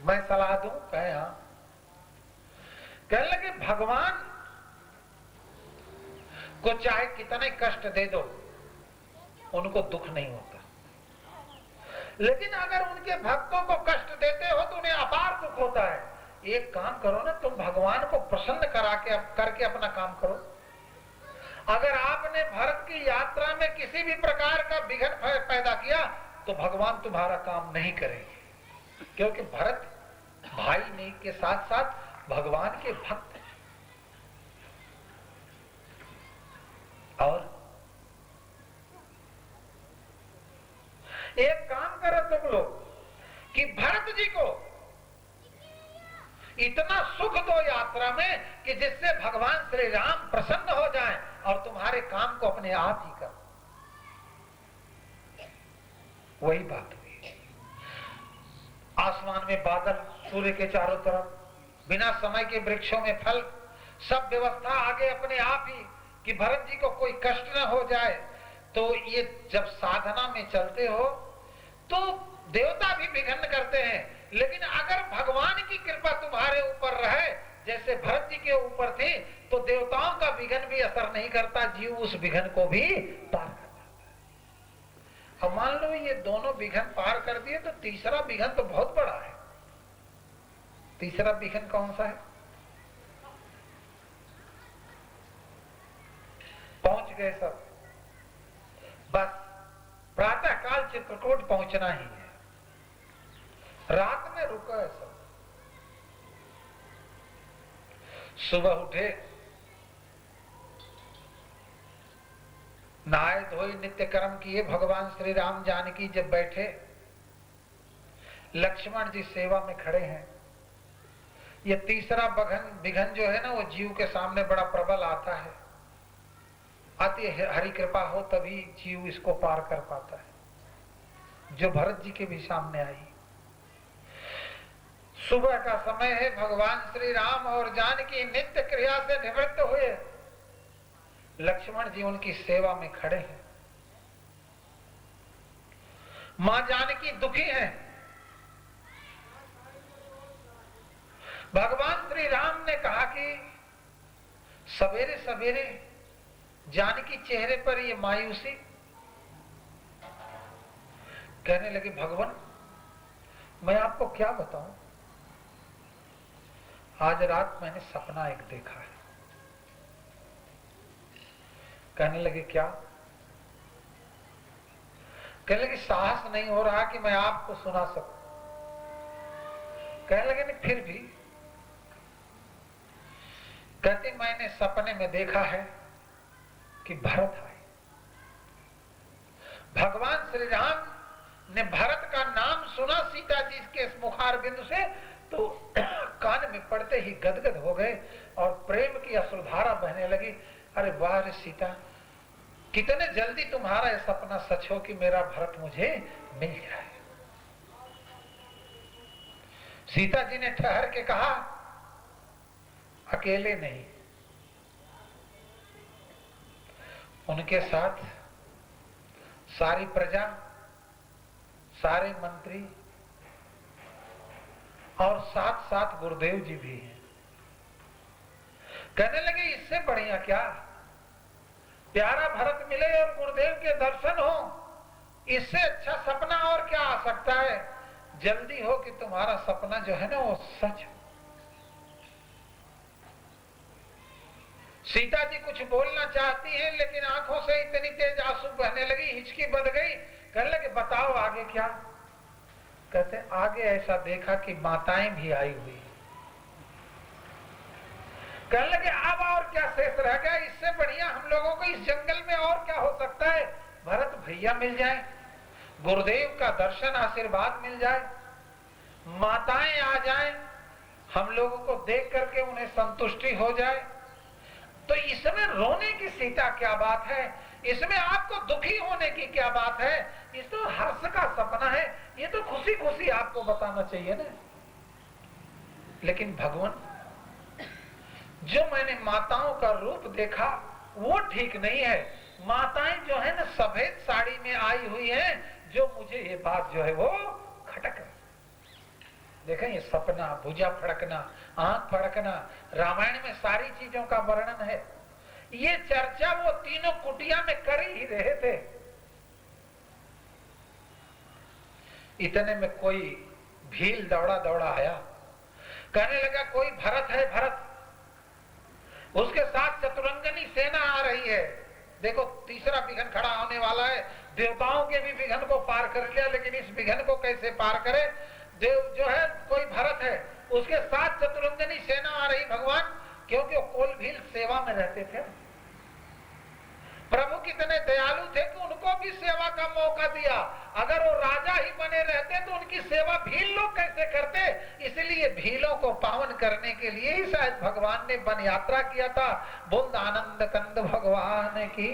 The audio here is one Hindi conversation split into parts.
मैं सलाह दूं? कहे हाँ। कहने लगे भगवान को चाहे कितने कष्ट दे दो उनको दुख नहीं होता, लेकिन अगर उनके भक्तों को कष्ट देते हो तो उन्हें अपार दुख होता है। एक काम करो ना, तुम भगवान को प्रसन्न करके अपना काम करो। अगर आपने भरत की यात्रा में किसी भी प्रकार का विघ्न पैदा किया तो भगवान तुम्हारा काम नहीं करेंगे, क्योंकि भरत भाई नहीं के साथ साथ भगवान के भक्त हैं। और एक काम करो तुम लोग कि भरत जी को इतना सुख दो यात्रा में कि जिससे भगवान श्री राम प्रसन्न हो जाएं और तुम्हारे काम को अपने आप ही करो। वही बात हुई। आसमान में बादल, सूर्य के चारों तरफ, बिना समय के वृक्षों में फल, सब व्यवस्था आगे अपने आप ही कि भरत जी को कोई कष्ट न हो जाए। तो ये जब साधना में चलते हो तो देवता भी विघ्न करते हैं, लेकिन अगर भगवान की कृपा तुम्हारे ऊपर रहे जैसे भरत जी के ऊपर थी तो देवताओं का विघ्न भी असर नहीं करता, जीव उस विघ्न को भी पार कर जाता है। अब मान लो ये दोनों विघ्न पार कर दिए तो तीसरा विघ्न तो बहुत बड़ा है। तीसरा विघ्न कौन सा है? पहुंच गए सब, बस प्रातः काल चित्रकूट पहुंचना ही है, रात में रुका है सब। सुबह उठे, नहाए धोए, नित्य कर्म किए। भगवान श्री राम जानकी जब बैठे, लक्ष्मण जी सेवा में खड़े हैं। ये तीसरा विघ्न जो है ना वो जीव के सामने बड़ा प्रबल आता है। अति हरि कृपा हो तभी जीव इसको पार कर पाता है, जो भरत जी के भी सामने आई। सुबह का समय है, भगवान श्री राम और जानकी नित्य क्रिया से निवृत्त हुए। लक्ष्मण जी उनकी सेवा में खड़े हैं। मां जानकी दुखी हैं। भगवान श्री राम ने कहा कि सवेरे सवेरे जानकी चेहरे पर ये मायूसी। कहने लगे भगवान मैं आपको क्या बताऊं, आज रात मैंने सपना एक देखा है। कहने लगे क्या? कहने लगे साहस नहीं हो रहा कि मैं आपको सुना सकूं। कहने लगे नहीं फिर भी। कहते मैंने सपने में देखा है कि भरत आए। भगवान श्री राम ने भरत का नाम सुना सीता जी के मुखार बिंदु से तो कान में पड़ते ही गदगद हो गए और प्रेम की अश्रुधारा बहने लगी। अरे वाह रे सीता, कितने जल्दी तुम्हारा यह सपना सच हो कि मेरा भरत मुझे मिल जाए। सीता जी ने ठहर के कहा अकेले नहीं, उनके साथ सारी प्रजा, सारे मंत्री और साथ साथ गुरुदेव जी भी हैं। कहने लगे इससे बढ़िया क्या, प्यारा भरत मिले और गुरुदेव के दर्शन हो, इससे अच्छा सपना और क्या आ सकता है। जल्दी हो कि तुम्हारा सपना जो है ना वो सच हो। सीता जी कुछ बोलना चाहती हैं लेकिन आंखों से इतनी तेज आंसू बहने लगी, हिचकी बंध गई। कहने लगे बताओ आगे क्या? कहते आगे ऐसा देखा कि माताएं भी आई हुई। कहने लगे अब और क्या शेष रह गया, इससे बढ़िया हम लोगों को इस जंगल में और क्या हो सकता है। भरत भैया मिल जाए, गुरुदेव का दर्शन आशीर्वाद मिल जाए, माताएं आ जाएं, हम लोगों को देख करके उन्हें संतुष्टि हो जाए। तो इसमें रोने की सीता क्या बात है, इसमें आपको दुखी होने की क्या बात है। ये तो हर्ष का सपना है, ये तो खुशी खुशी आपको बताना चाहिए ना। लेकिन भगवान जो मैंने माताओं का रूप देखा वो ठीक नहीं है। माताएं जो है ना सफेद साड़ी में आई हुई हैं, जो मुझे ये बात जो है वो खटक है। देखें ये सपना, भुजा फड़कना, आंख फड़कना, रामायण में सारी चीजों का वर्णन है। ये चर्चा वो तीनों कुटिया में कर ही रहे थे। इतने में कोई भील दौड़ा दौड़ा आया, कहने लगा कोई भरत है, भरत। उसके साथ चतुरंगनी सेना आ रही है। देखो तीसरा विघन खड़ा होने वाला है। देवताओं के भी विघन को पार कर लिया, लेकिन इस विघन को कैसे पार करे? देव जो है कोई भरत है, उसके साथ चतुरंगनी सेना आ रही भगवान, क्योंकि वो कोल भील सेवा में रहते थे। प्रभु कितने दयालु थे कि उनको भी सेवा का मौका दिया। अगर वो राजा ही बने रहते तो उनकी सेवा भील लोग कैसे करते? इसलिए भीलों को पावन करने के लिए ही शायद भगवान ने वन यात्रा किया था। बोल आनंद कंद भगवान की।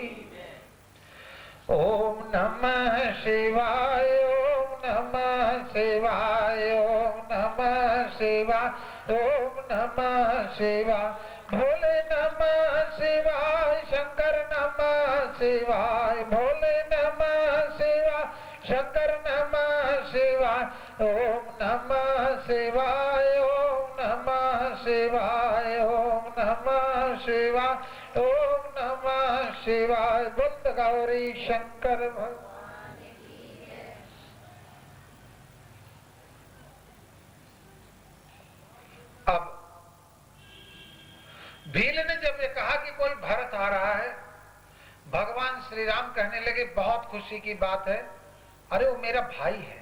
ओम नमः शिवाय, ओम नमः शिवाय, ओम नमः शिवाय, ओम नमः शिवाय, भोले नमः शिवाय, शंकर नमः शिवाय, भोले नमः शिवाय, शंकर नमः शिवाय, ओम नमः शिवाय, ओम नमः शिवाय, ओम नमः शिवाय, ओम नमः शिवाय। बुद्ध गौरी शंकर भगवान की जय। अब भील ने जब ये कहा कि कोई भरत आ रहा है, भगवान श्री राम कहने लगे बहुत खुशी की बात है, अरे वो मेरा भाई है।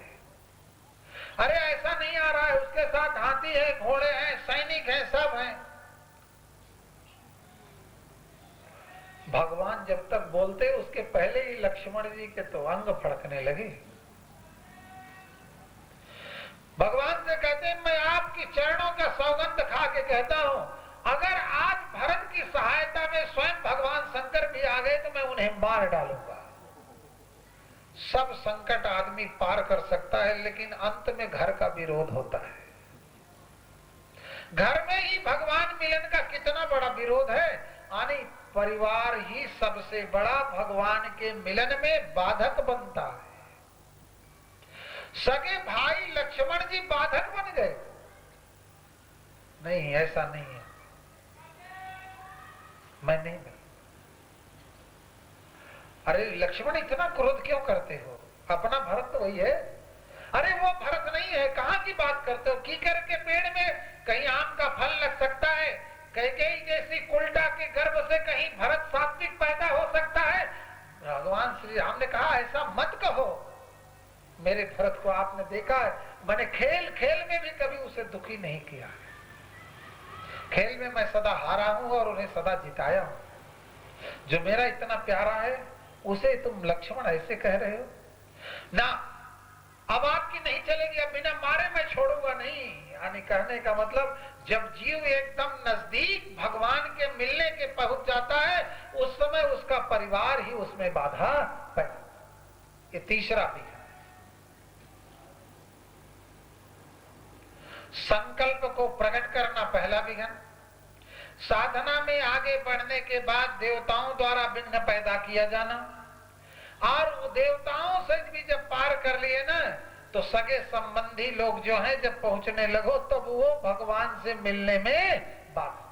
अरे ऐसा नहीं आ रहा है, उसके साथ हाथी है, घोड़े हैं, सैनिक हैं, सब हैं। भगवान जब तक बोलते उसके पहले ही लक्ष्मण जी के तो अंग फड़कने लगे। भगवान से कहते हैं मैं आपकी चरणों का सौगंध खा के कहता हूं, अगर आज भरत की सहायता में स्वयं भगवान शंकर भी आ गए तो मैं उन्हें मार डालूंगा। सब संकट आदमी पार कर सकता है, लेकिन अंत में घर का विरोध होता है। घर में ही भगवान मिलन का कितना बड़ा विरोध है। यानी परिवार ही सबसे बड़ा भगवान के मिलन में बाधक बनता है। सगे भाई लक्ष्मण जी बाधक बन गए? नहीं, ऐसा नहीं है। मैं नहीं मिला। अरे लक्ष्मण इतना क्रोध क्यों करते हो? अपना भरत तो वही है। अरे वो भरत नहीं है, कहां की बात करते हो? कीकर के पेड़ में कहीं आम का फल लग सकता है, कैकेयी जैसी कुलटा के गर्भ से कहीं भरत सात्विक पैदा हो सकता है। भगवान श्री राम ने कहा ऐसा मत कहो। मेरे भरत को आपने देखा है, मैंने खेल खेल में भी कभी उसे दुखी नहीं किया। खेल में मैं सदा हारा हूं और उन्हें सदा जिताया हूं। जो मेरा इतना प्यारा है उसे तुम लक्ष्मण ऐसे कह रहे हो ना? अब आपकी नहीं चलेगी, अब बिना मारे मैं छोड़ूंगा नहीं। यानी कहने का मतलब जब जीव एकदम नजदीक भगवान के मिलने के पहुंच जाता है, उस समय उसका परिवार ही उसमें बाधा पैदा। ये तीसरा भी है। संकल्प को प्रकट करना पहला विघन। साधना में आगे बढ़ने के बाद देवताओं द्वारा विघ्न पैदा किया जाना, और वो देवताओं से भी जब पार कर लिए ना, तो सगे संबंधी लोग जो हैं जब पहुंचने लगो तब वो भगवान से मिलने में बाधा।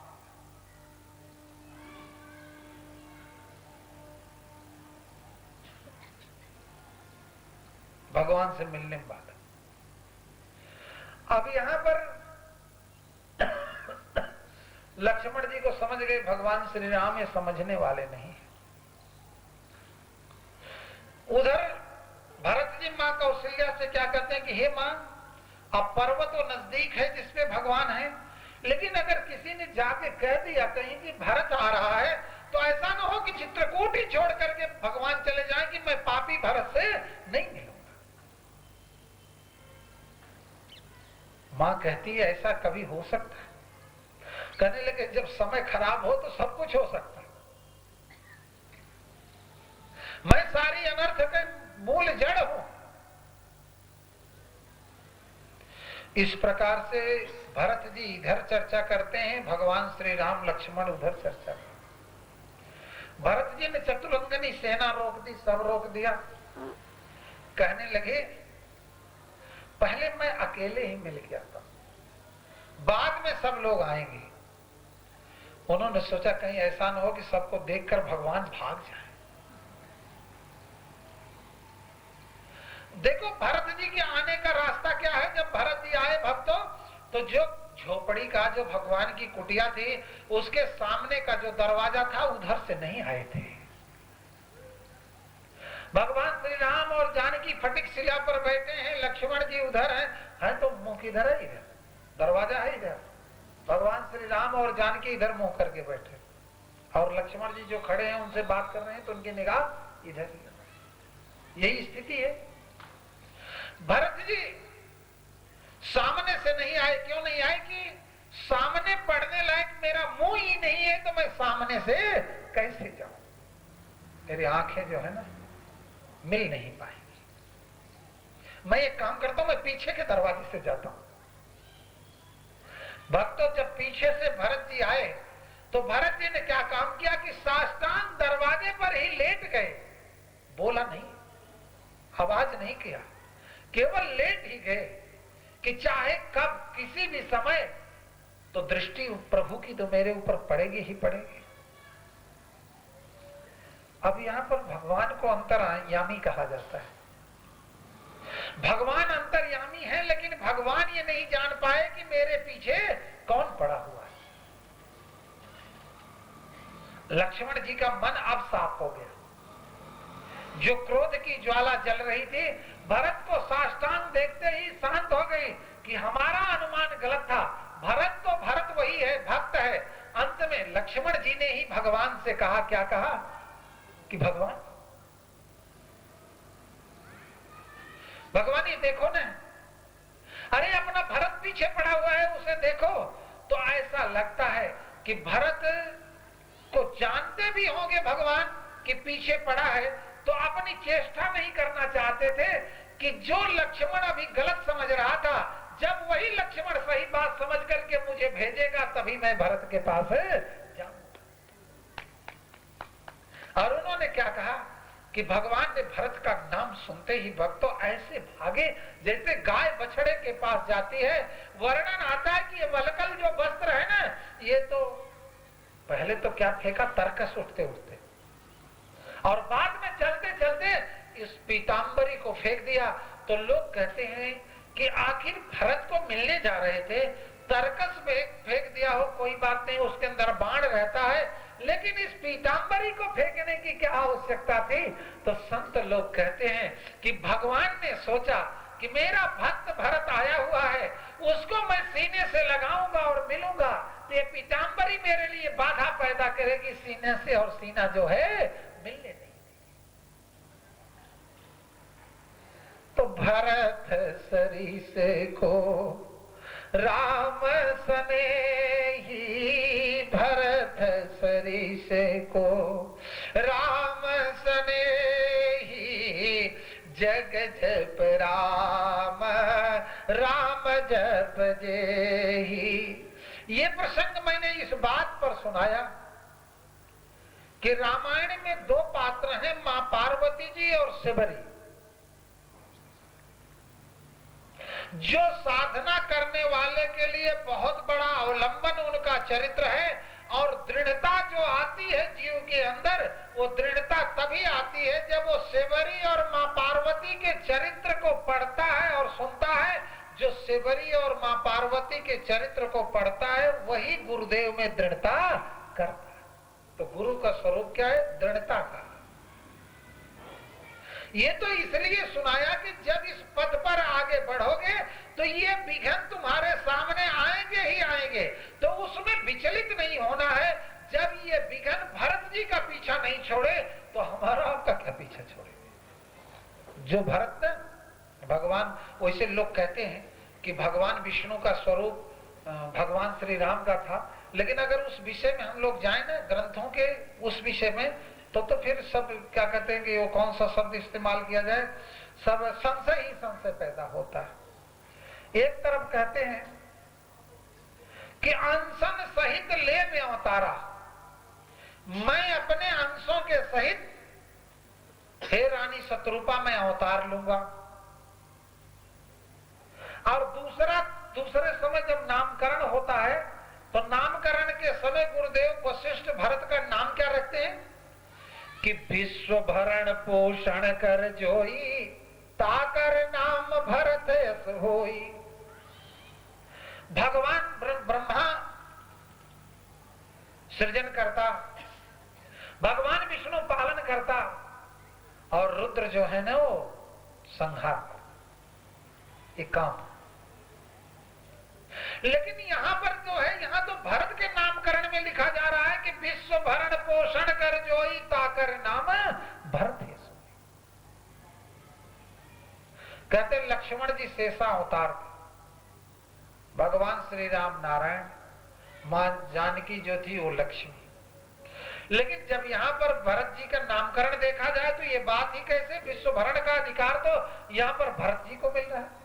भगवान से मिलने में बाधा। अब यहां पर लक्ष्मण जी को समझ गए भगवान श्री राम ये समझने वाले नहीं। उधर भरत जी मां कौशल्या से क्या कहते हैं कि हे मां, अब पर्वत तो नजदीक है जिसपे भगवान है, लेकिन अगर किसी ने जाके कह दिया कहीं कि भरत आ रहा है, तो ऐसा ना हो कि चित्रकूट ही छोड़ करके भगवान चले जाएं कि मैं पापी भरत से नहीं मिलूंगा। मां कहती है ऐसा कभी हो सकता है? कहने लगे जब समय खराब हो तो सब कुछ हो सकता है। मैं सारी अनर्थ के मूल जड़ हूं। इस प्रकार से भरत जी इधर चर्चा करते हैं, भगवान श्री राम लक्ष्मण उधर चर्चा करते। भरत जी ने चतुरंगनी सेना रोक दी, सब रोक दिया। कहने लगे पहले मैं अकेले ही मिल के आता हूं, बाद में सब लोग आएंगे। उन्होंने सोचा कहीं ऐसा न हो कि सबको देखकर भगवान भाग जाए। देखो भरत जी के आने का रास्ता क्या है। जब भरत जी आए भक्तों, तो जो झोपड़ी का, जो भगवान की कुटिया थी, उसके सामने का जो दरवाजा था उधर से नहीं आए थे। भगवान श्री राम और जानकी फटिक शिला पर बैठे हैं, लक्ष्मण जी उधर हैं, तो मुंह किधर है? इधर दरवाजा है, इधर भगवान श्री राम और जानकी इधर मुंह करके बैठे, और लक्ष्मण जी जो खड़े हैं उनसे बात कर रहे हैं, तो उनकी निगाह इधर ही। यही स्थिति है। भरत जी सामने से नहीं आए। क्यों नहीं आए? कि सामने पढ़ने लायक मेरा मुंह ही नहीं है, तो मैं सामने से कैसे जाऊं? मेरी आंखें जो है ना मिल नहीं पाएंगी। मैं एक काम करता हूं, मैं पीछे के दरवाजे से जाता हूं। भक्तों जब पीछे से भरत जी आए, तो भरत जी ने क्या काम किया कि साष्टांग दरवाजे पर ही लेट गए। बोला नहीं, आवाज नहीं किया, केवल लेट ही गए कि चाहे कब किसी भी समय तो दृष्टि प्रभु की तो मेरे ऊपर पड़ेगी ही पड़ेगी। अब यहां पर भगवान को अंतर्यामी कहा जाता है। भगवान अंतर्यामी है, लेकिन भगवान ये नहीं जान पाए कि मेरे पीछे कौन पड़ा हुआ है। लक्ष्मण जी का मन अब साफ हो गया। जो क्रोध की ज्वाला जल रही थी, भरत को साष्टांग देखते ही शांत हो गई कि हमारा अनुमान गलत था। भरत तो भरत वही है, भक्त है। अंत में लक्ष्मण जी ने ही भगवान से कहा, क्या कहा कि भगवान ये देखो ना, अरे अपना भरत पीछे पड़ा हुआ है, उसे देखो। तो ऐसा लगता है कि भरत को जानते भी होंगे भगवान कि पीछे पड़ा है, तो अपनी चेष्टा नहीं करना चाहते थे कि जो लक्ष्मण अभी गलत समझ रहा था, जब वही लक्ष्मण सही बात समझ करके मुझे भेजेगा, तभी मैं भरत के पास जाऊंगा। और उन्होंने क्या कहा कि भगवान ने भरत का नाम सुनते ही भक्तों ऐसे भागे जैसे गाय बछड़े के पास जाती है। वर्णन आता है कि ये वलकल जो वस्त्र है ना, ये तो पहले तो क्या फेंका, तरकस उठते उठते, और बाद में चलते चलते इस पीतांबरी को फेंक दिया। तो लोग कहते हैं कि आखिर भरत को मिलने जा रहे थे, तरकस फेंक दिया हो कोई बात नहीं, उसके अंदर बाण रहता है, लेकिन इस पीतांबरी को फेंकने की क्या आवश्यकता थी? तो संत लोग कहते हैं कि भगवान ने सोचा कि मेरा भक्त भरत आया हुआ है, उसको मैं सीने से लगाऊंगा और मिलूंगा, तो ये पीतांबरी मेरे लिए बाधा पैदा करेगी सीने से, और सीना जो है मिलने नहीं। तो भरत सरीस को राम सनेही, भरत सरीस को राम सनेही, जग जप राम राम जप जेही। ये प्रसंग मैंने इस बात पर सुनाया कि रामायण में दो पात्र हैं, मां पार्वती जी और शिवरी। जो साधना करने वाले के लिए बहुत बड़ा अवलंबन उनका चरित्र है, और दृढ़ता जो आती है जीव के अंदर, वो दृढ़ता तभी आती है जब वो शिवरी और मां पार्वती के चरित्र को पढ़ता है और सुनता है। जो शिवरी और मां पार्वती के चरित्र को पढ़ता है, वही गुरुदेव में दृढ़ता करता है। तो गुरु का स्वरूप क्या है? दृढ़ता का। ये तो इसलिए सुनाया कि जब इस पद पर आगे बढ़ोगे तो ये विघ्न तुम्हारे सामने आएंगे ही आएंगे, तो उसमें विचलित नहीं होना है। जब ये विघ्न भरत जी का पीछा नहीं छोड़े, तो हमारा आपका क्या पीछा छोड़ेंगे? जो भरत ने भगवान, वैसे लोग कहते हैं कि भगवान विष्णु का स्वरूप भगवान श्री राम का था, लेकिन अगर उस विषय में हम लोग जाए ना, ग्रंथों के उस विषय में, तो फिर सब क्या कहते हैं कि वो कौन सा शब्द इस्तेमाल किया जाए, सब संशय ही संशय पैदा होता है। एक तरफ कहते हैं कि अंशन सहित ले में अवतारा, मैं अपने अंशों के सहित हे रानी शत्रुपा में अवतार लूंगा। और दूसरे समय जब नामकरण होता है तो नामकरण के समय गुरुदेव वशिष्ठ भरत का नाम क्या रखते हैं कि विश्व भरण पोषण कर जोई ताकर नाम भरत यस होई। भगवान ब्रह्मा सृजन करता, भगवान विष्णु पालन करता और रुद्र जो है ना वो संहार, एक काम। लेकिन यहाँ पर जो है, यहाँ तो भरत के नामकरण में लिखा जा रहा है कि विश्व भरण पोषण कर जोई ताकर नाम भरत है। कहते लक्ष्मण जी शेषा अवतार थे, भगवान श्री राम नारायण, मां जानकी जो थी वो लक्ष्मी। लेकिन जब यहाँ पर भरत जी का नामकरण देखा जाए तो ये बात ही कैसे, विश्व भरण का अधिकार तो यहाँ पर भरत जी को मिल रहा है।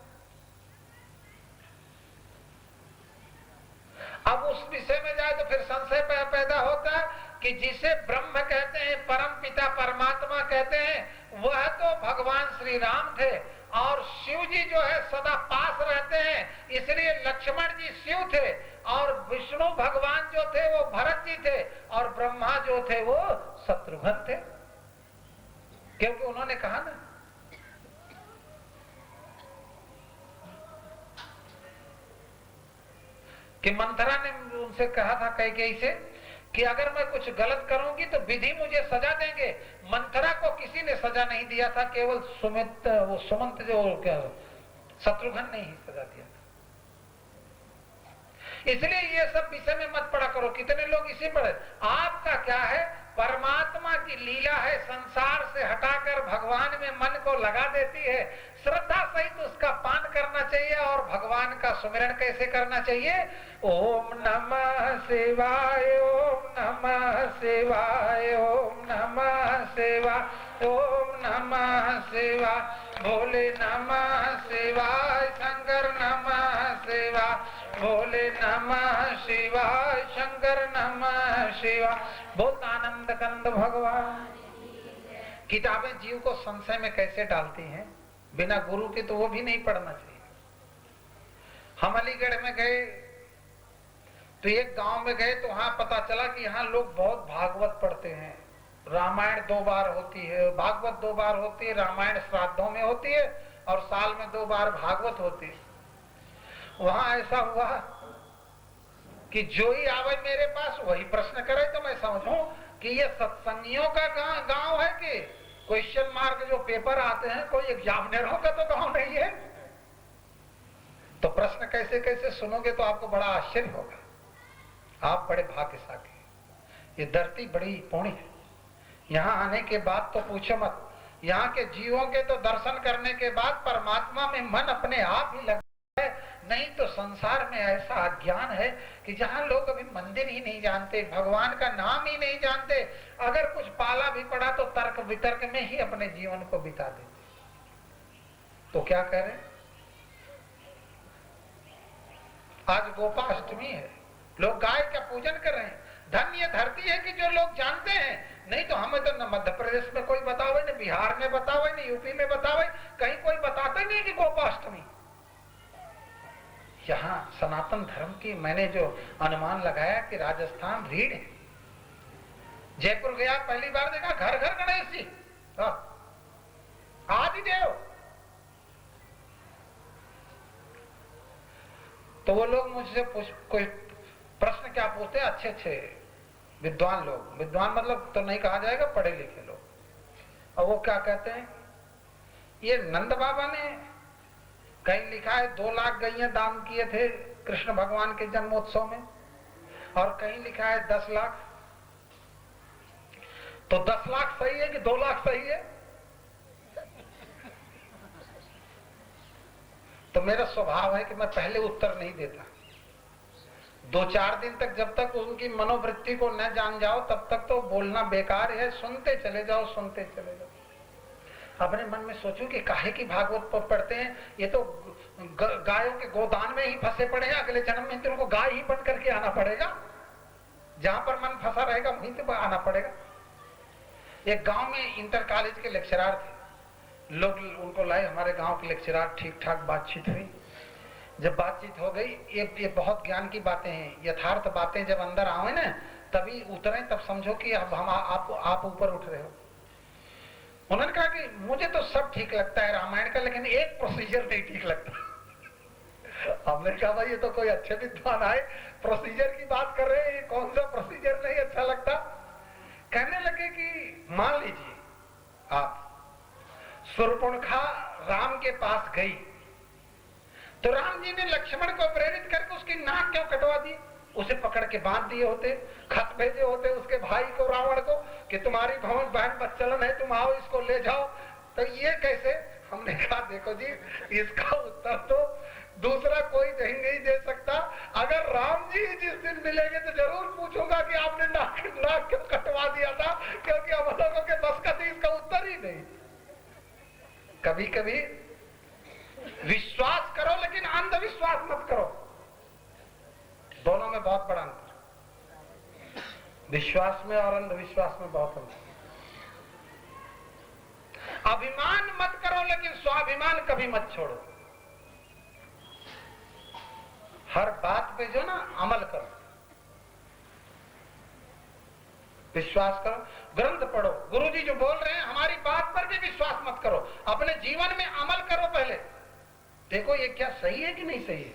अब उस विषय में जाए तो फिर संशय पैदा होता है कि जिसे ब्रह्म कहते हैं, परम पिता परमात्मा कहते हैं, वह तो भगवान श्री राम थे और शिव जी जो है सदा पास रहते हैं, इसलिए लक्ष्मण जी शिव थे और विष्णु भगवान जो थे वो भरत जी थे और ब्रह्मा जो थे वो शत्रुघ्न थे, क्योंकि उन्होंने कहा ना कि मंथरा ने उनसे कहा था कैकेयी से कि अगर मैं कुछ गलत करूंगी तो विधि मुझे सजा देंगे। मंथरा को किसी ने सजा नहीं दिया था, केवल सुमंत जो शत्रुघ्न ने ही सजा दिया था। इसलिए ये सब विषय में मत पड़ा करो। कितने लोग इसी पढ़े, आपका क्या है, परमात्मा की लीला है, संसार से हटाकर भगवान में मन को लगा देती है। श्रद्धा सहित उसका पान करना चाहिए और भगवान का सुमिरन कैसे करना चाहिए, ओम नमः शिवाय, ओम नमः शिवाय, ओम नमः शिवाय, ओम नमः शिवाय, भोले नमः शिवाय, शंकर नमः शिवाय, भोले नमः शिवाय, शंकर नमः शिवाय। बहुत आनंद कंद भगवान। किताबें जीव को संशय में कैसे डालती हैं, बिना गुरु के तो वो भी नहीं पढ़ना चाहिए। हम अलीगढ़ में गए तो एक गांव में गए तो वहां पता चला कि यहाँ लोग बहुत भागवत पढ़ते हैं। रामायण 2 बार होती है, भागवत 2 बार होती है, रामायण श्राद्धों में होती है और साल में 2 बार भागवत होती है। वहां ऐसा हुआ कि जो ही आवे मेरे पास वही प्रश्न करे तो मैं समझूं कि ये सत्संगियों का गांव है कि क्वेश्चन मार्क जो पेपर आते हैं कोई एग्जामिनरों का तो गांव नहीं है। तो प्रश्न कैसे कैसे सुनोगे तो आपको बड़ा आश्चर्य होगा। आप बड़े भाग्यशाली। ये धरती बड़ी पुण्य है। यहाँ आने के बाद तो पूछो मत, यहाँ के जीवों के तो दर्शन करने के बाद परमात्मा में मन अपने आप ही लगता है। नहीं तो संसार में ऐसा अज्ञान है कि जहाँ लोग अभी मंदिर ही नहीं जानते, भगवान का नाम ही नहीं जानते, अगर कुछ पाला भी पड़ा तो तर्क वितर्क में ही अपने जीवन को बिता देते। तो क्या करें, आज गोपाष्टमी है, लोग गाय का पूजन कर रहे हैं। धन्य धरती है कि जो लोग जानते हैं, नहीं तो हमें तो न मध्य प्रदेश में कोई बतावे, न बिहार में बतावे, न यूपी में बतावे, कहीं कोई बताता ही नहीं कि गोपाष्टमी। यहाँ सनातन धर्म की मैंने जो अनुमान लगाया कि राजस्थान रीढ़ है। जयपुर गया, पहली बार देखा घर घर गणेश जी, आदिदेव। तो वो लोग मुझसे कोई प्रश्न क्या पूछते, अच्छे अच्छे विद्वान लोग, विद्वान मतलब तो नहीं कहा जाएगा, पढ़े लिखे लोग। और वो क्या कहते हैं, ये नंद बाबा ने कहीं लिखा है 2 लाख गैया दान किए थे कृष्ण भगवान के जन्मोत्सव में, और कहीं लिखा है 10 लाख। तो 10 लाख सही है कि 2 लाख सही है? तो मेरा स्वभाव है कि मैं पहले उत्तर नहीं देता। 2-4 दिन तक जब तक उनकी मनोवृत्ति को न जान जाओ तब तक तो बोलना बेकार है। सुनते चले जाओ, सुनते चले जाओ। अपने मन में सोचो कि काहे की भागवत पढ़ते हैं, ये तो गायों के गोदान में ही फंसे पड़े हैं, अगले जन्म में तो उनको गाय ही बन करके आना पड़ेगा। जहां पर मन फंसा रहेगा वहीं पे आना पड़ेगा। एक गांव में इंटर कॉलेज के लेक्चरार थे, लोग उनको लाए, हमारे गांव के लेक्चरार, ठीक ठाक बातचीत हुई। जब बातचीत हो गई, ये बहुत ज्ञान की बातें हैं, यथार्थ बातें जब अंदर आवे ना तभी उतरे, तब समझो कि अब हम आप ऊपर उठ रहे हो। उन्होंने कहा कि मुझे तो सब ठीक लगता है रामायण का, लेकिन एक प्रोसीजर नहीं ठीक लगता। हमने कहा भाई ये तो कोई अच्छे विद्वान आए, प्रोसीजर की बात कर रहे हैं, ये कौन सा प्रोसीजर नहीं अच्छा लगता। कहने लगे कि मान लीजिए आप शूर्पणखा राम के पास गई, तो राम जी ने लक्ष्मण को प्रेरित करके उसकी नाक क्यों कटवा दी? उसे पकड़ के बांध दिए होते, खत भेजे होते उसके भाई को, रावण को, कि तुम्हारी बहन बच्चलन है, तुम आओ इसको ले जाओ। तो ये कैसे? हमने कहा देखो जी, इसका उत्तर तो दूसरा कोई नहीं दे सकता। अगर राम जी जिस दिन मिलेंगे तो जरूर पूछूंगा कि आपने नाक क्यों कटवा दिया था, क्योंकि हम लोगों के बस का थी इसका उत्तर ही नहीं। कभी कभी विश्वास करो लेकिन अंधविश्वास मत करो, दोनों में बहुत बड़ा अंतर, विश्वास में और अंधविश्वास में बहुत अंतर। अभिमान मत करो लेकिन स्वाभिमान कभी मत छोड़ो। हर बात पे जो ना अमल करो, विश्वास करो, ग्रंथ पढ़ो, गुरुजी जो बोल रहे हैं हमारी बात पर भी विश्वास मत करो, अपने जीवन में अमल करो। पहले देखो ये क्या सही है कि नहीं सही है।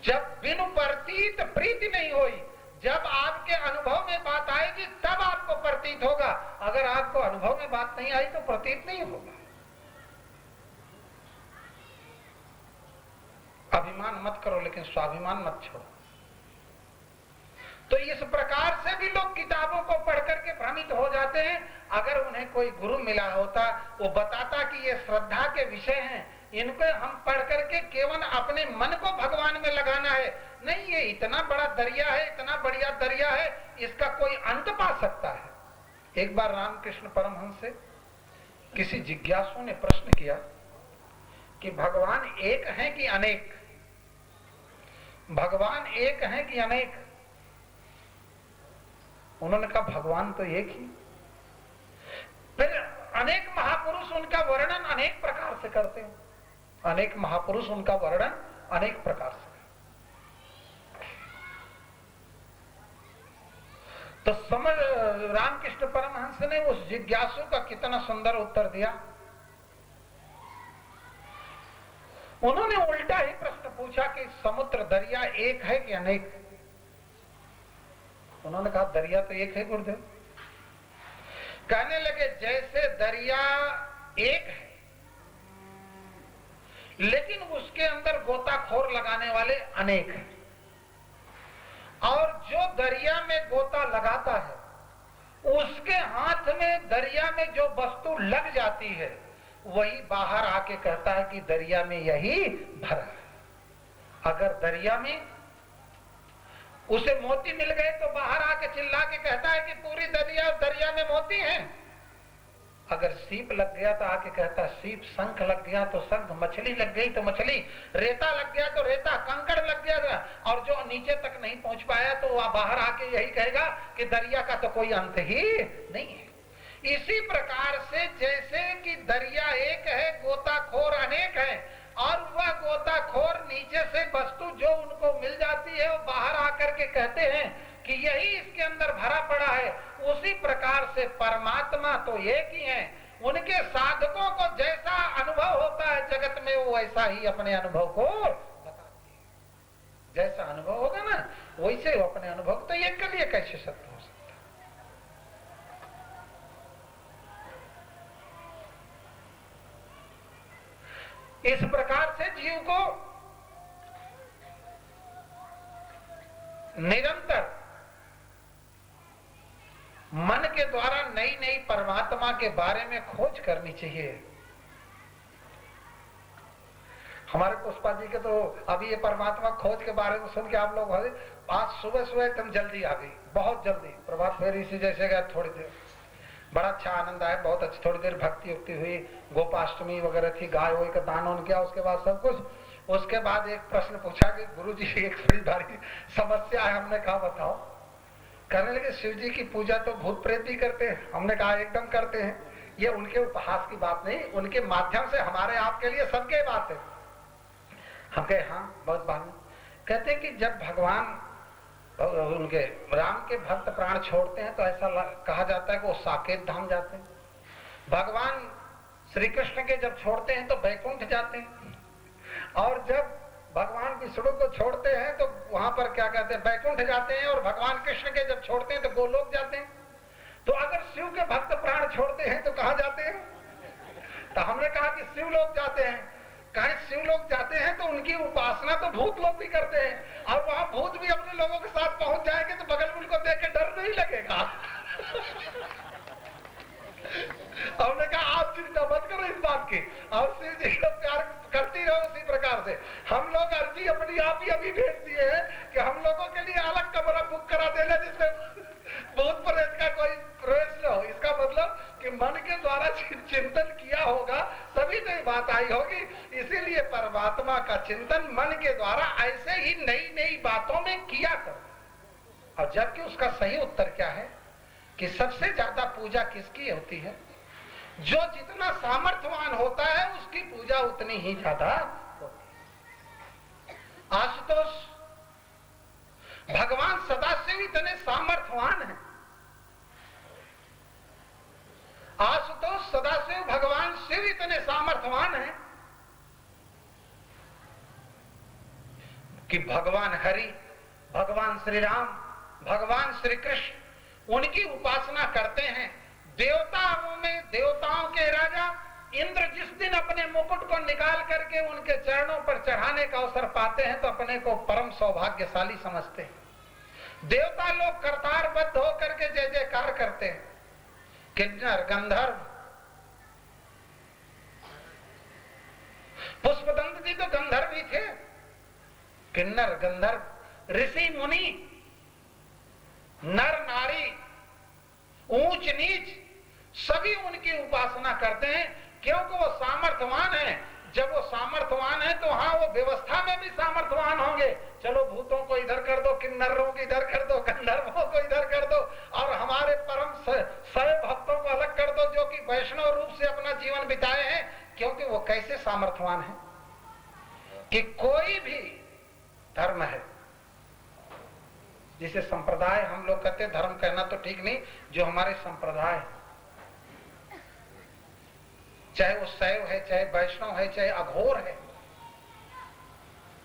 जब बिनु प्रतीत प्रीति नहीं हुई, जब आपके अनुभव में बात आएगी तब आपको प्रतीत होगा। अगर आपको अनुभव में बात नहीं आई तो प्रतीत नहीं होगा। अभिमान मत करो लेकिन स्वाभिमान मत छोड़ो। तो इस प्रकार से भी लोग किताबों को पढ़ करके भ्रमित हो जाते हैं। अगर उन्हें कोई गुरु मिला होता, वो बताता कि ये श्रद्धा के विषय हैं, इनको हम पढ़ करके केवल अपने मन को भगवान में लगाना है, नहीं ये इतना बड़ा दरिया है, इतना बढ़िया दरिया है, इसका कोई अंत पा सकता है। एक बार रामकृष्ण परमहंस से किसी जिज्ञासु ने प्रश्न किया कि भगवान एक है कि अनेक, भगवान एक है कि अनेक? उन्होंने कहा भगवान तो एक ही। फिर अनेक महापुरुष उनका वर्णन अनेक प्रकार से करते हैं, अनेक महापुरुष उनका वर्णन अनेक प्रकार से। तो समझ रामकृष्ण परमहंस ने उस जिज्ञासु का कितना सुंदर उत्तर दिया। उन्होंने उल्टा ही प्रश्न पूछा कि समुद्र दरिया एक है कि अनेक? उन्होंने कहा दरिया तो एक है गुरुदेव। कहने लगे जैसे दरिया एक है लेकिन उसके अंदर गोताखोर लगाने वाले अनेक हैं, और जो दरिया में गोता लगाता है उसके हाथ में दरिया में जो वस्तु लग जाती है वही बाहर आके कहता है कि दरिया में यही भरा है। अगर दरिया में उसे मोती मिल गए तो बाहर आके चिल्ला के कहता है कि पूरी दरिया में मोती हैं। अगर सीप लग गया तो आके कहता है सीप, शंख लग गया तो शंख, मछली लग गई तो मछली, रेता लग गया तो रेता, कंकड़ लग गया, और जो नीचे तक नहीं पहुंच पाया तो वह बाहर आके यही कहेगा कि दरिया का तो कोई अंत ही नहीं है। इसी प्रकार से जैसे कि दरिया एक है, गोताखोर अनेक है, और वह गोताखोर नीचे से वस्तु जो उनको मिल जाती है वो बाहर आकर के कहते हैं कि यही इसके अंदर भरा पड़ा है। उसी प्रकार से परमात्मा तो एक ही है, उनके साधकों को जैसा अनुभव होता है जगत में वो वैसा ही अपने अनुभव को बताते हैं। जैसा अनुभव होगा ना वैसे वो अपने अनुभव, तो एक के लिए कैसे सत्य हो सकता? इस प्रकार से जीव को निरंतर मन के द्वारा नई नई परमात्मा के बारे में खोज करनी चाहिए। हमारे पुष्पा जी के तो अभी ये परमात्मा खोज के बारे में सुन के आप लोग आज सुबह सुबह एकदम जल्दी आ गई, बहुत जल्दी। प्रभात फेरी से जैसे गया, थोड़ी देर बड़ा अच्छा आनंद आया, बहुत अच्छी थोड़ी देर भक्ति उक्ति हुई, गोपाष्टमी वगैरह थी, गाय वाय का दान उन किया, उसके बाद सब कुछ। उसके बाद एक प्रश्न पूछा कि गुरुजी एक बड़ी भारी समस्या है। हमने कहा बताओ। कहने लगे शिव जी की पूजा तो भूत प्रेत भी करते हैं। हमने कहा एकदम करते हैं, ये उनके उपहास की बात नहीं, उनके माध्यम से हमारे आपके लिए सबके बात है। हम कहे हाँ बहुत बाद में। कहते हैं कि जब भगवान उनके राम के भक्त प्राण छोड़ते हैं तो ऐसा कहा जाता है कि वो साकेत धाम जाते हैं। भगवान श्री कृष्ण के जब छोड़ते हैं तो बैकुंठ जाते हैं, और जब भगवान विष्णु को छोड़ते हैं तो वहां पर क्या कहते हैं, बैकुंठ जाते हैं, और भगवान कृष्ण के जब छोड़ते हैं तो गोलोक जाते हैं। तो अगर शिव के भक्त प्राण छोड़ते हैं तो कहाँ जाते हैं? तो हमने कहा कि शिव लोग जाते हैं। कहीं शिव लोग जाते हैं तो उनकी उपासना तो भूत लोग भी करते हैं, और वहां भूत भी अपने लोगों के साथ पहुंच जाएंगे तो बगल में उनको देख के डर नहीं लगेगा। हमने कहा आप चिंता मत करो इस बात की, और शिव जी का प्यार करती रहो उसी प्रकार से। हम लोग अर्जी अपनी आप ही अभी भेज दिए हैं कि हम लोगों के लिए अलग कमरा बुक करा देना जिसमें भूत प्रेत का कोई प्रवेश न हो। इसका मतलब कि मन के द्वारा चिंतन किया होगा तभी तो ये बात आई होगी। इसीलिए परमात्मा का चिंतन मन के द्वारा ऐसे ही नई नई बातों में किया करो। और जबकि उसका सही उत्तर क्या है कि सबसे ज्यादा पूजा किसकी होती है? जो जितना सामर्थ्यवान होता है उसकी पूजा उतनी ही ज्यादा होती है। आशुतोष, भगवान सदाशिव इतने सामर्थ्यवान हैं। आशुतोष, सदाशिव भगवान शिव इतने सामर्थ्यवान हैं कि भगवान हरि, भगवान श्री राम, भगवान श्री कृष्ण उनकी उपासना करते हैं। देवताओं में देवताओं के राजा इंद्र जिस दिन अपने मुकुट को निकाल करके उनके चरणों पर चढ़ाने का अवसर पाते हैं तो अपने को परम सौभाग्यशाली समझते हैं। देवता लोग करतारबद्ध होकर के जय जयकार करते हैं। किन्नर गंधर्व, पुष्पदंत जी तो गंधर्व ही थे। किन्नर गंधर्व, ऋषि मुनि, नर नारी, ऊंच नीच सभी उनकी उपासना करते हैं, क्योंकि वो सामर्थ्यवान है। जब वो सामर्थ्यवान है तो हाँ वो व्यवस्था में भी सामर्थ्यवान होंगे। चलो भूतों को इधर कर दो, किन्नरों को इधर कर दो, गंधर्वों को इधर कर दो, और हमारे परम सय भक्तों को अलग कर दो जो कि वैष्णव रूप से अपना जीवन बिताए हैं। क्योंकि वो कैसे सामर्थ्यवान है कि कोई भी धर्म है, जिसे संप्रदाय हम लोग कहते हैं, धर्म कहना तो ठीक नहीं, जो हमारे संप्रदाय है, चाहे वो शैव है, चाहे वैष्णव है, चाहे अघोर है।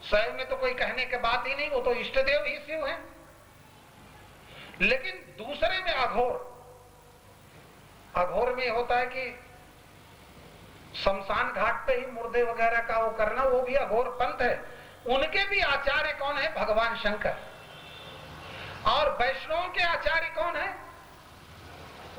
शैव में तो कोई कहने के बात ही नहीं, वो तो इष्ट देव ही शिव है। लेकिन दूसरे में अघोर, अघोर में होता है कि शमशान घाट पे ही मुर्दे वगैरह का वो करना, वो भी अघोर पंथ है। उनके भी आचार्य कौन है? भगवान शंकर। और वैष्णव के आचार्य कौन है?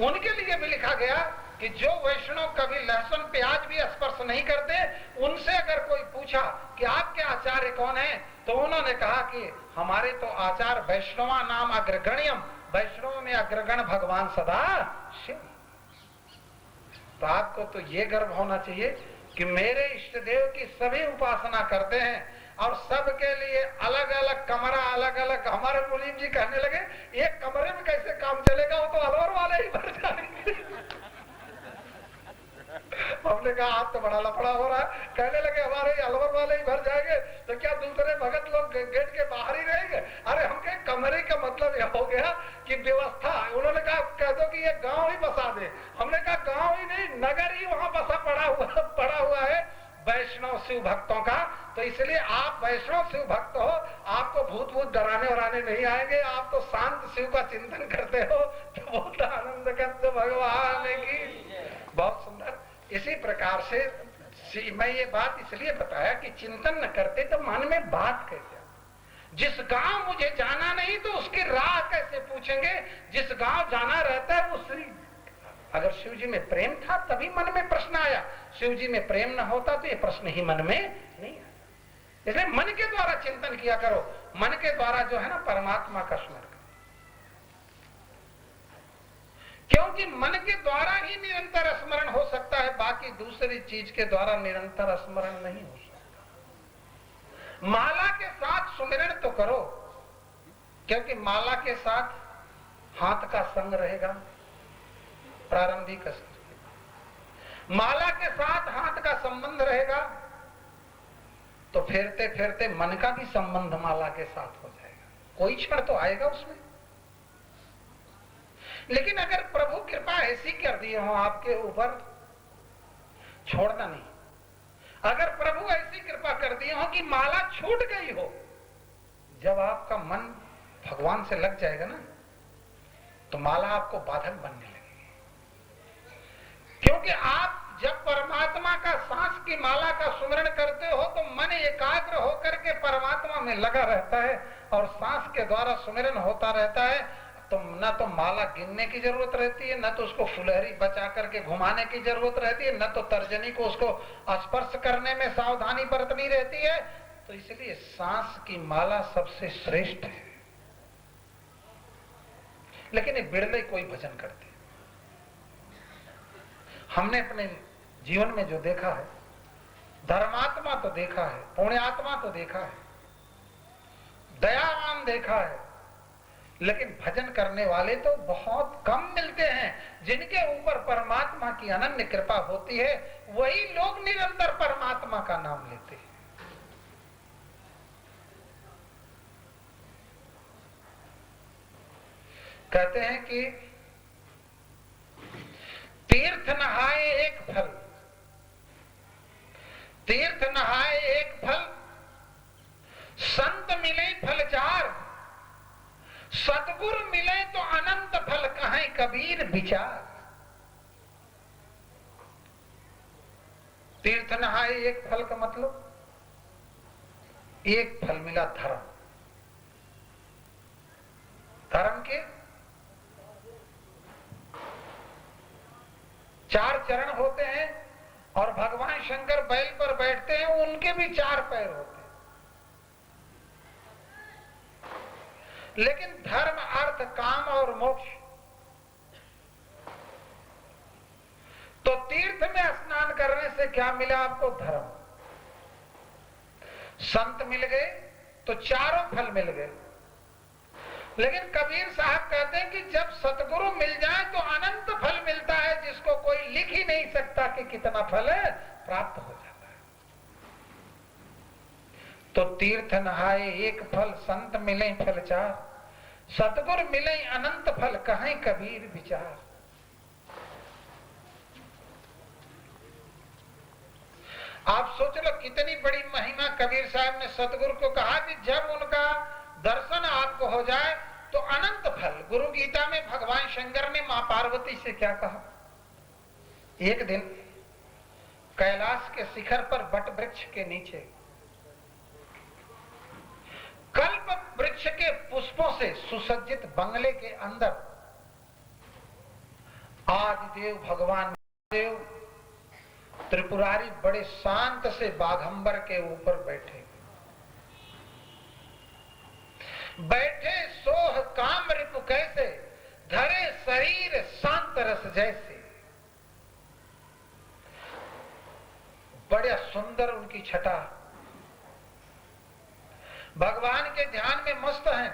उनके लिए भी लिखा गया कि जो वैष्णव कभी लहसुन प्याज भी स्पर्श नहीं करते, उनसे अगर कोई पूछा कि आपके आचार्य कौन है, तो उन्होंने कहा कि हमारे तो आचार्य वैष्णवा नाम अग्रगण्यम, वैष्णव में अग्रगण भगवान सदा शिव। तो आपको तो ये गर्व होना चाहिए कि मेरे इष्ट देव की सभी उपासना करते हैं, और सबके लिए अलग अलग कमरा, अलग अलग। हमारे मुनीम जी कहने लगे एक कमरे में कैसे काम चलेगा, वो तो अलवर वाले ही भर जाएंगे। हमने कहा आप तो बड़ा लफड़ा हो रहा है। कहने लगे हमारे अलवर वाले ही भर जाएंगे तो क्या दूसरे भगत लोग गेट के बाहर ही रहेंगे? अरे हम कहे कमरे का मतलब यह हो गया कि व्यवस्था। उन्होंने कहा कह दो कि ये गांव ही बसा दे। हमने कहा गांव ही नहीं, नगर ही वहां बसा पड़ा हुआ है वैष्णव शिव भक्तों का। तो इसलिए आप वैष्णव शिव भक्त हो, आपको भूत भूत डराने वराने नहीं आएंगे। आप तो शांत शिव का चिंतन करते हो तो बहुत आनंद करते भगवान की। बहुत सुंदर। इसी प्रकार से मैं ये बात इसलिए बताया कि चिंतन न करते तो मन में बात कैसे? जिस गांव मुझे जाना नहीं तो उसकी राह कैसे पूछेंगे? जिस गांव जाना रहता है वो श्री। अगर शिव जी में प्रेम था तभी मन में प्रश्न आया। शिव जी में प्रेम न होता तो ये प्रश्न ही मन में नहीं आता। इसलिए मन के द्वारा चिंतन किया करो। मन के द्वारा जो है ना परमात्मा का स्मरण, क्योंकि मन के द्वारा ही निरंतर स्मरण हो सकता है, बाकी दूसरी चीज के द्वारा निरंतर स्मरण नहीं हो सकता। माला के साथ सुमिरन तो करो, क्योंकि माला के साथ हाथ का संग रहेगा, प्रारंभिक स्थिति। माला के साथ हाथ का संबंध रहेगा, तो फेरते फेरते मन का भी संबंध माला के साथ हो जाएगा, कोई क्षण तो आएगा उसमें। लेकिन अगर प्रभु कृपा ऐसी कर दी हो आपके ऊपर, छोड़ना नहीं। अगर प्रभु ऐसी कृपा कर दी हो कि माला छूट गई हो, जब आपका मन भगवान से लग जाएगा ना, तो माला आपको बाधक बनने लगेगी। क्योंकि आप जब परमात्मा का सांस की माला का सुमिरन करते हो तो मन एकाग्र होकर के परमात्मा में लगा रहता है और सांस के द्वारा सुमिरन होता रहता है। तो न तो माला गिनने की जरूरत रहती है, न तो उसको फुलहरी बचा करके घुमाने की जरूरत रहती है, न तो तर्जनी को उसको स्पर्श करने में सावधानी बरतनी रहती है। तो इसलिए सांस की माला सबसे श्रेष्ठ है। लेकिन ये बिरले कोई भजन करते। हमने अपने जीवन में जो देखा है, धर्मात्मा तो देखा है, पुण्यात्मा तो देखा है, दयावान देखा है, लेकिन भजन करने वाले तो बहुत कम मिलते हैं। जिनके ऊपर परमात्मा की अनन्य कृपा होती है, वही लोग निरंतर परमात्मा का नाम लेते हैं। कहते हैं कि तीर्थ नहाए एक फल, तीर्थ नहाए एक फल, संत मिले फल चार, सतगुरु मिले तो अनंत फल कहें कबीर विचार। तीर्थ नहाए एक फल का मतलब, एक फल मिला धर्म। धर्म के 4 चरण होते हैं और भगवान शंकर बैल पर बैठते हैं, उनके भी 4 पैर होते हैं। लेकिन धर्म, अर्थ, काम और मोक्ष। तो तीर्थ में स्नान करने से क्या मिला आपको? धर्म। संत मिल गए तो चारों फल मिल गए। लेकिन कबीर साहब कहते हैं कि जब सतगुरु मिल जाए तो अनंत फल मिलता है, जिसको कोई लिख ही नहीं सकता कि कितना फल है, प्राप्त हो जाता है। तो तीर्थ नहाए एक फल, संत मिले फल चार, सतगुरु मिले अनंत फल कहें कबीर विचार। आप सोच लो कितनी बड़ी महिमा कबीर साहब ने सतगुरु को कहा कि जब उनका दर्शन आपको हो जाए तो अनंत फल। गुरु गीता में भगवान शंकर ने मां पार्वती से क्या कहा? एक दिन कैलाश के शिखर पर बट वृक्ष के नीचे कल्प वृक्ष के पुष्पों से सुसज्जित बंगले के अंदर आदिदेव भगवान देव त्रिपुरारी बड़े शांत से बाघंबर के ऊपर बैठे बैठे सोह काम रिपु कैसे, धरे शरीर शांत रस जैसे। बड़ा सुंदर उनकी छटा, भगवान के ध्यान में मस्त हैं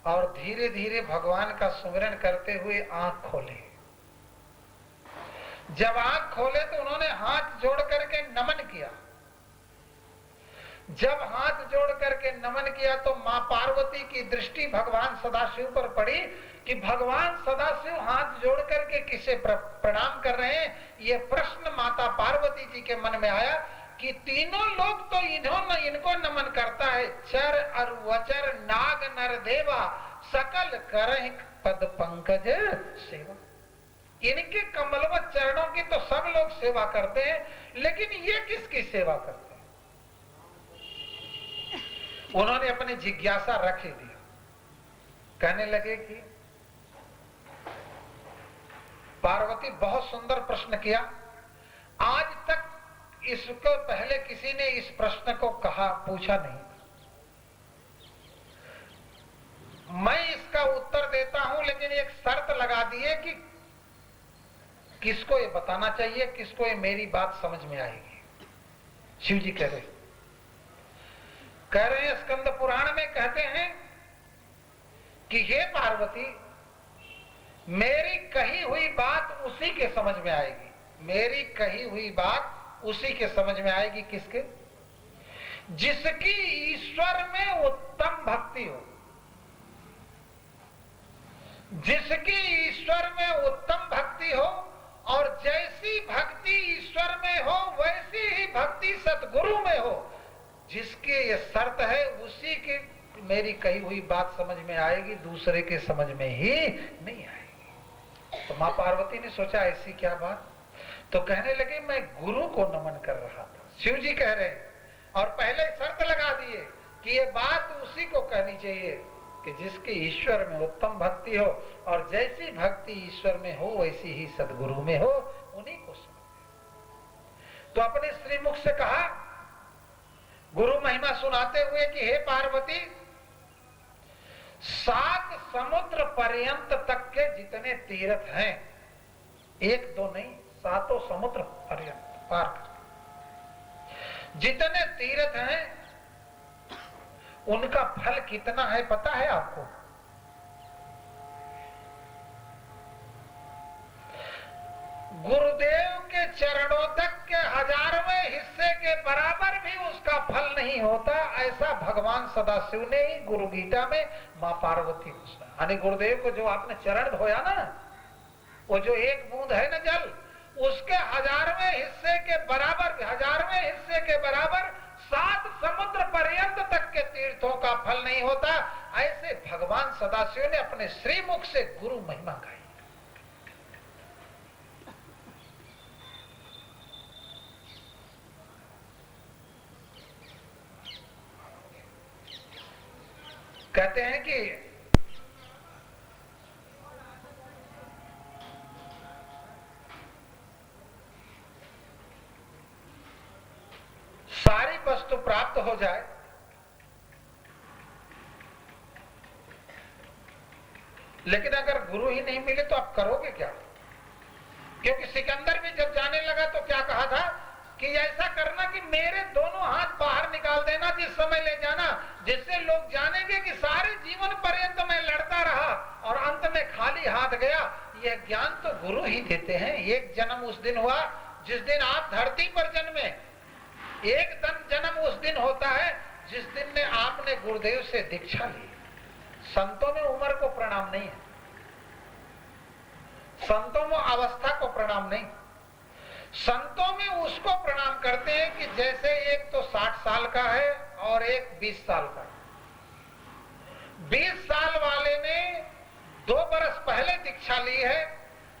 और धीरे धीरे भगवान का सुमिरन करते हुए आंख खोले। जब आंख खोले तो उन्होंने हाथ जोड़ करके नमन किया। जब हाथ जोड़ करके नमन किया तो मां पार्वती की दृष्टि भगवान सदाशिव पर पड़ी कि भगवान सदाशिव हाथ जोड़ करके किसे प्रणाम कर रहे हैं। यह प्रश्न माता पार्वती जी के मन में आया कि तीनों लोग तो इनको नमन करता है, चर और वचर नाग नर देवा, सकल करहि पद पंकज सेवा। इनके कमलवत चरणों की तो सब लोग सेवा करते हैं, लेकिन ये किसकी सेवा करते हैं? उन्होंने अपनी जिज्ञासा रख ही दी। कहने लगे कि पार्वती बहुत सुंदर प्रश्न किया, आज तक इसको पहले किसी ने इस प्रश्न को पूछा नहीं। मैं इसका उत्तर देता हूं, लेकिन एक शर्त लगा दी है कि किसको ये बताना चाहिए, किसको ये मेरी बात समझ में आएगी। शिव जी कह रहे हैं स्कंद पुराण में कहते हैं कि हे पार्वती, मेरी कही हुई बात उसी के समझ में आएगी। मेरी कही हुई बात उसी के समझ में आएगी। किसके? जिसकी ईश्वर में उत्तम भक्ति हो, जिसकी ईश्वर में उत्तम भक्ति हो, और जैसी भक्ति ईश्वर में हो वैसी ही भक्ति सतगुरु में हो, जिसके ये शर्त है उसी की मेरी कही हुई बात समझ में आएगी, दूसरे के समझ में ही नहीं आएगी। तो माँ पार्वती ने सोचा ऐसी क्या बात, तो कहने लगे मैं गुरु को नमन कर रहा था। शिव जी कह रहे हैं, और पहले शर्त लगा दिए कि ये बात उसी को कहनी चाहिए कि जिसके ईश्वर में उत्तम भक्ति हो, और जैसी भक्ति ईश्वर में हो वैसी ही सदगुरु में हो, उन्हीं को समझे। तो अपने श्रीमुख से कहा गुरु महिमा सुनाते हुए कि हे पार्वती, 7 समुद्र पर्यंत तक के जितने तीर्थ हैं, 1 2 नहीं, 7 समुद्र पर्यंत पार कर जितने तीर्थ हैं उनका फल कितना है पता है आपको? गुरुदेव के चरणों तक के 1000वें हिस्से के बराबर भी उसका फल नहीं होता, ऐसा भगवान सदाशिव ने ही गुरु गीता में मां पार्वती को सुना। यानी गुरुदेव को जो आपने चरण धोया ना, वो जो 1 बूंद है ना जल, उसके 1000वें हिस्से के बराबर, 1000वें हिस्से के बराबर 7 समुद्र पर्यंत तक के तीर्थों का फल नहीं होता। ऐसे भगवान सदाशिव ने अपने श्रीमुख से गुरु महिमा गाई। कहते हैं कि सारी वस्तु प्राप्त हो जाए, लेकिन अगर गुरु ही नहीं मिले तो आप करोगे क्या? क्योंकि सिकंदर भी जब जाने लगा तो क्या कहा था कि ऐसा करना कि मेरे दोनों हाथ बाहर निकाल देना जिस समय ले जाना, जिससे लोग जानेंगे कि सारे जीवन पर्यंत मैं लड़ता रहा और अंत में खाली हाथ गया। यह ज्ञान तो गुरु ही देते हैं। एक जन्म उस दिन हुआ जिस दिन आप धरती पर जन्मे, एक जन्म उस दिन होता है जिस दिन में आपने गुरुदेव से दीक्षा ली। संतों में उम्र को प्रणाम नहीं है, संतों में अवस्था को प्रणाम नहीं, संतों में उसको प्रणाम करते हैं कि जैसे एक तो 60 साल का है और एक 20 साल का है। 20 साल वाले ने 2 बरस पहले दीक्षा ली है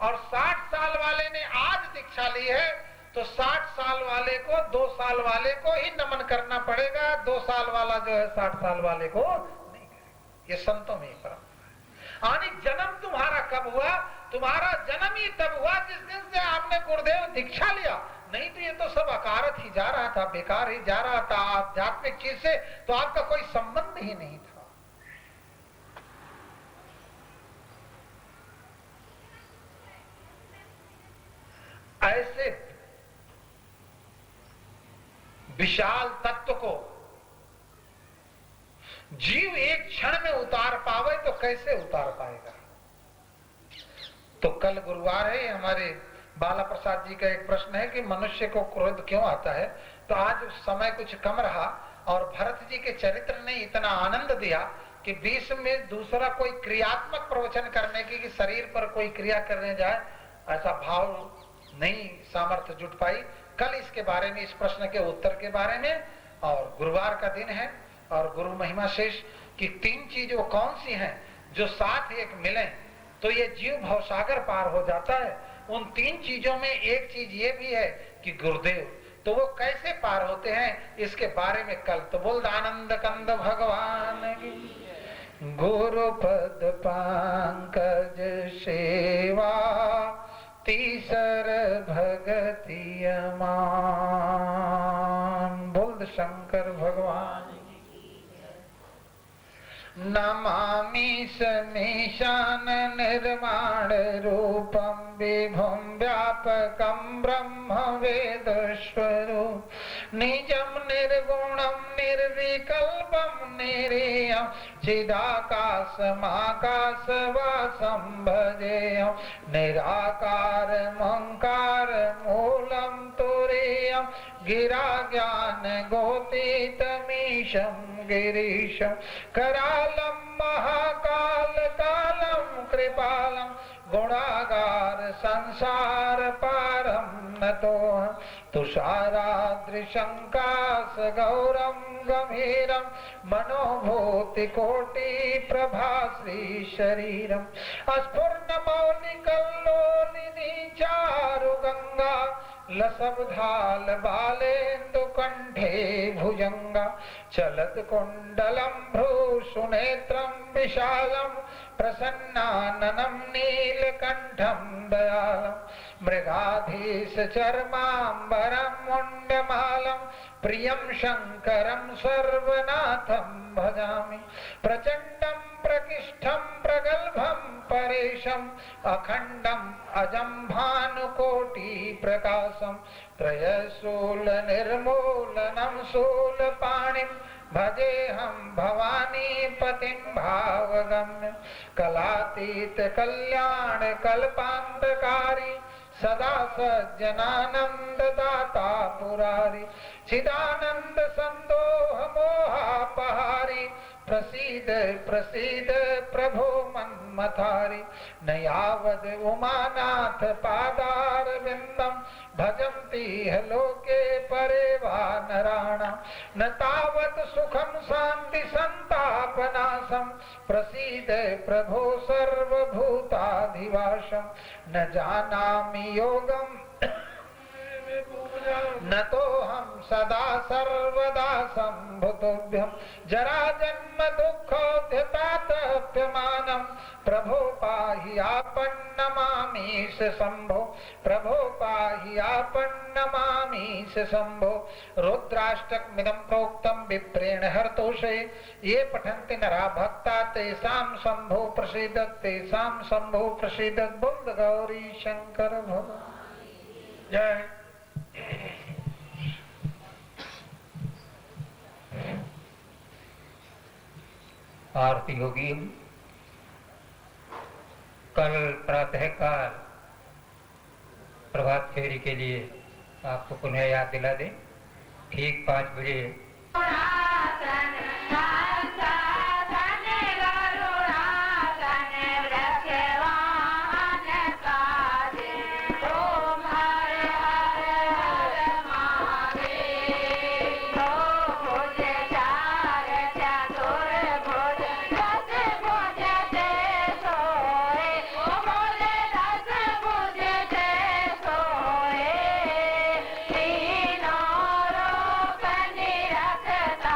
और 60 साल वाले ने आज दीक्षा ली है, तो 60 साल वाले को 2 साल वाले को ही नमन करना पड़ेगा, 2 साल वाला जो है 60 साल वाले को नहीं करेगा। ये संतों में परंपरा है। यानी जन्म तुम्हारा कब हुआ? तुम्हारा जन्म ही तब हुआ जिस दिन से आपने गुरुदेव दीक्षा लिया। नहीं तो ये तो सब अकारत ही जा रहा था, बेकार ही जा रहा था आध्यात्मिक चीज से, तो आपका कोई संबंध ही नहीं था। ऐसे विशाल तत्व को जीव एक क्षण में उतार पावे तो कैसे उतार पाएगा? तो कल गुरुवार है, हमारे बाला प्रसाद जी का एक प्रश्न है कि मनुष्य को क्रोध क्यों आता है। तो आज समय कुछ कम रहा और भरत जी के चरित्र ने इतना आनंद दिया कि बीच में दूसरा कोई क्रियात्मक प्रवचन करने की कि शरीर पर कोई क्रिया करने जाए, ऐसा भाव नहीं सामर्थ्य जुट पाई। कल इसके बारे में, इस प्रश्न के उत्तर के बारे में, और गुरुवार का दिन है और गुरु महिमा शेष की 3 चीज वो कौन सी हैं जो साथ एक मिले तो ये जीव भवसागर पार हो जाता है। उन 3 चीजों में एक चीज ये भी है कि गुरुदेव, तो वो कैसे पार होते हैं इसके बारे में कल। तो बोल आनंद कंद भगवान की गुरु पद पंकज सेवा तीसर भगति अमान। बोल शंकर भगवान। नमामि समीशान निर्माण रूपम विभुम व्यापकम ब्रह्म वेद स्वरूप निजम निर्गुणम निर्विकल्पम निर्याकारम चिदाकाशमाकाशवासं भजेयं निराकार मंकार मूलं तुरीयं गिराज्ञान गोतीतमीशं गिरीशं करालं महाकाल कालं कृपालं गुणागार संसार पारं नतोऽहं तुषाराद्रिशङ्कास गौरं गंभीरं मनोभूतिकोटि प्रभाश्री शरीरं अस्फुर्णमौलिकल्लोलिनी चारु गंगा लसब्धाल बालेन्दु कंठे भुजंगा चलत कुंडलं भ्रूसुनेत्रं विशालं प्रसन्नाननं नीलकंठं दयालं मृगाधीश चर्मांबरं मुण्डमालं प्रियं शंकरं सर्वनाथं भजामि प्रचंडं प्रकिष्ठं प्रगल्भं परेशं अखंडं अजं भानुकोटि प्रकाशं त्रयशूल निर्मूलनं शूलपाणिं भजेऽहं भवानी पतिं भावगम्यं कलातीत कल्याण कल्पान्तकारी सदा सज्जनानंददाता पुरारी चिदानंद संदोह मोहापहारी प्रसीद प्रसीद प्रभो मन्मथारी न यावद उमानाथ पादार विंदम भजन्ति लोके परे वा नराणां न तावत सुखं शांति संतापनाशं प्रसीद प्रभो सर्वभूताधिवासं न जानामि योगं न तो हम सदा सर्वदा संभुतुभ्यं जरा जन्म दुःखोद्यताप्यमानं प्रभो पाहि आपन्नमामीश शंभो प्रभो पाहि आपन्नमामीश शंभो रुद्राष्टकमिदं प्रोक्तं विप्रेण हर्तोषे ये पठन्ति नरा भक्ता तेषां शंभो प्रसीदत् तेषां शंभो प्रसीदत् बुद्ध गौरी शंकर भगवान जय। आरती होगी। कल प्रातःकाल प्रभात फेरी के लिए आपको पुनः याद दिला दें, ठीक 5 बजे तीनों रोकनी रखता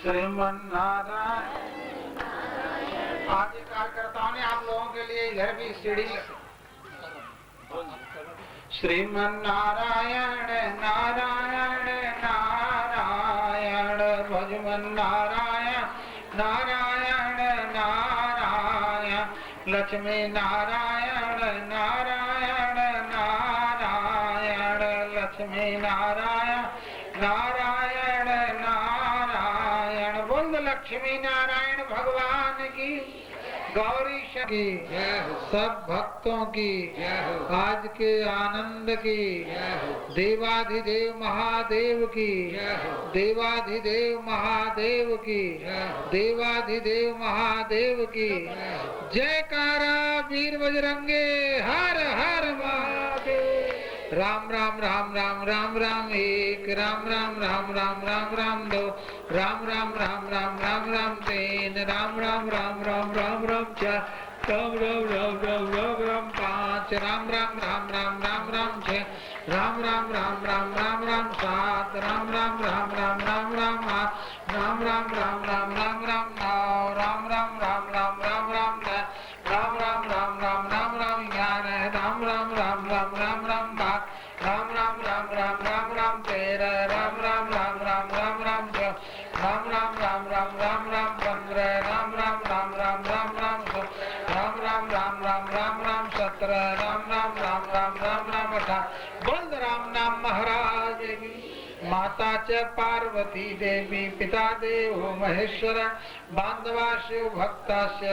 श्रीमन्नारायण। आज कार्यकर्ताओं ने आप लोगों के लिए इधर भी सीढ़ी श्रीमन्नारायण नारायण नारायण भजमन नारायण नारायण नारायण लक्ष्मी नारायण नारायण नारायण लक्ष्मी नारायण नारायण नारायण। बोल लक्ष्मी नारायण भगवान की, गौरी की, सब भक्तों की, आज के आनंद की, देवाधिदेव महादेव की, देवाधिदेव महादेव की, देवाधिदेव महादेव की जयकारा। वीर बजरंगे हर हर महादेव। राम राम राम राम राम राम एक, राम राम राम राम राम राम दो, राम राम राम राम राम राम तीन, राम राम राम राम राम राम चार, राम राम राम राम राम राम पाँच, राम राम राम राम राम राम छह, राम राम राम राम राम राम सात, राम राम राम राम राम राम आठ, राम राम राम राम राम राम नौ, राम राम राम राम राम राम दस, राम राम राम राम राम राम ग्यारह, राम राम राम राम राम राम बारह, राम राम राम राम राम राम तेरह, राम राम राम राम राम राम चौदह, राम राम राम राम राम राम पंद्रह, राम राम राम राम राम राम सोलह, राम राम राम राम राम राम सत्रह, राम राम राम राम राम राम अठारह। बोल राम नाम महाराज की। माता च पार्वती देवी पिता देवो महेश्वर बांधवा शिव भक्तास्य।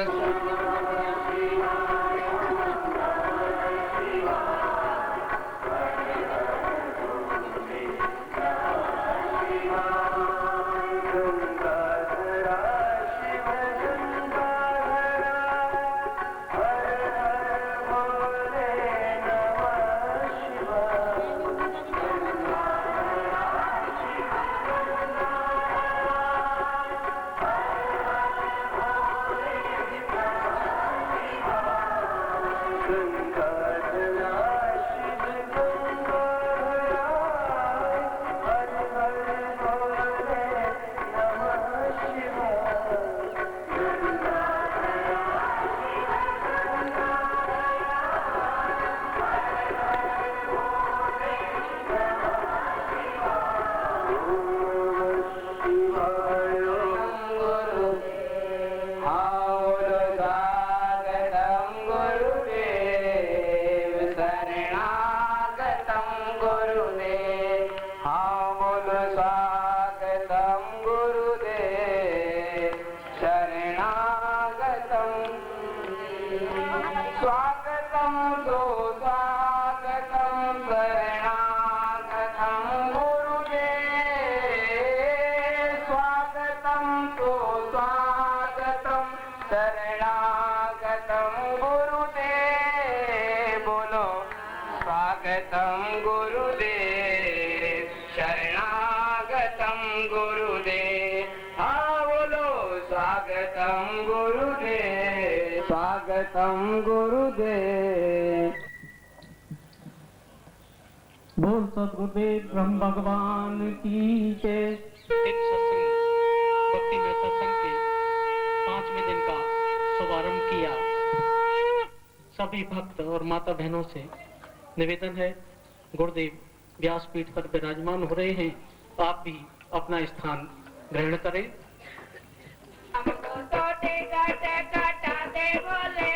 बोल सतगुरुदेव ब्रह्म भगवान की जय। एक सत्संग भक्ति में सत्संग के 5वें दिन का शुभारंभ किया। सभी भक्त और माता बहनों से निवेदन है, गुरुदेव व्यासपीठ पर विराजमान हो रहे हैं, आप भी अपना स्थान ग्रहण करें। हमको तो टिकट कटा दे बोले